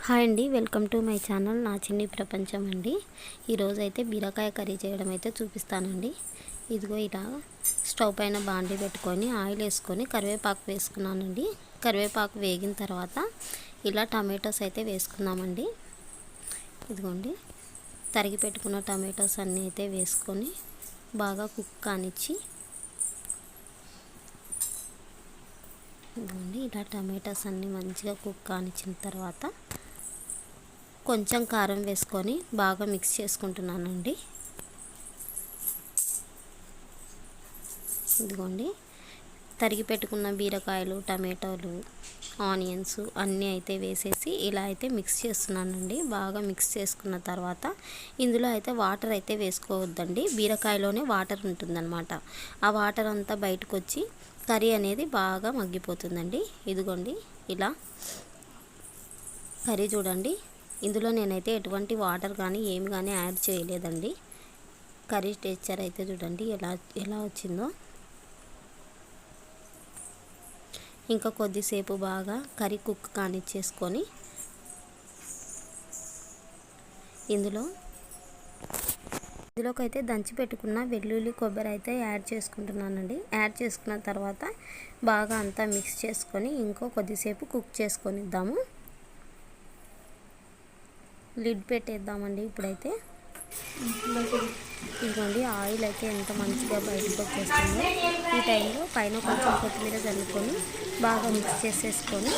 Hi అండి, welcome to my channel నా చిన్ని ప్రపంచం అండి. ఈరోజు అయితే బీరకాయ కర్రీ చేయడం అయితే చూపిస్తానండి. ఇదిగో ఇలా స్టవ్ పైన బాండి పెట్టుకొని ఆయిల్ వేసుకొని కరివేపాకు వేసుకున్నానండి. కరివేపాకు వేగిన తర్వాత ఇలా టమాటోస్ అయితే వేసుకుందామండి. ఇదిగోండి తరిగి పెట్టుకున్న టమాటోస్ అన్నీ అయితే వేసుకొని బాగా కుక్ కానిచ్చి, ఇదిగోండి ఇలా టమాటోస్ అన్నీ మంచిగా కుక్ కానిచ్చిన తర్వాత కొంచెం కారం వేసుకొని బాగా మిక్స్ చేసుకుంటున్నానండి. ఇదిగోండి తరిగి పెట్టుకున్న బీరకాయలు, టమాటోలు, ఆనియన్స్ అన్నీ అయితే వేసేసి ఇలా అయితే మిక్స్ చేస్తున్నానండి. బాగా మిక్స్ చేసుకున్న తర్వాత ఇందులో అయితే వాటర్ అయితే వేసుకోవద్దండి. బీరకాయలోనే వాటర్ ఉంటుందన్నమాట. ఆ వాటర్ అంతా బయటకు వచ్చి కర్రీ అనేది బాగా మగ్గిపోతుందండి. ఇదిగోండి ఇలా కర్రీ చూడండి. ఇందులో నేనైతే ఎటువంటి వాటర్ కానీ ఏమి కానీ యాడ్ చేయలేదండి. కర్రీ టెక్స్చర్ అయితే చూడండి ఎలా వచ్చిందో. ఇంకా కొద్దిసేపు బాగా కర్రీ కుక్ కానిచ్చేసుకొని ఇందులోకైతే దంచి పెట్టుకున్న వెల్లుల్లి, కొబ్బరి అయితే యాడ్ చేసుకుంటున్నానండి. యాడ్ చేసుకున్న తర్వాత బాగా అంతా మిక్స్ చేసుకొని ఇంకో కొద్దిసేపు కుక్ చేసుకొనిద్దాము. లిడ్ పెట్టేద్దామండి. ఇప్పుడైతే ఇదిగోండి ఆయిల్ అయితే ఎంత మంచిగా బయటకు వచ్చేస్తుందో. ఈ టైంలో పైన కొంచెం కొత్తిమీర చల్లుకొని బాగా మిక్స్ చేసేసుకొని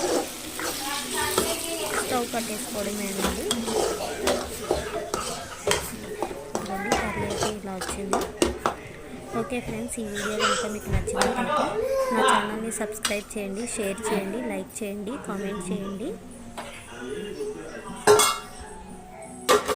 స్టవ్ కట్టేసుకోవడమేనండి. ఇదిగోండి కర్రీ అయితే ఇలా వచ్చింది. ఓకే ఫ్రెండ్స్, ఈ వీడియో కనుక మీకు నచ్చినట్లయితే నా ఛానల్ని సబ్స్క్రైబ్ చేయండి, షేర్ చేయండి, లైక్ చేయండి, కామెంట్ చేయండి.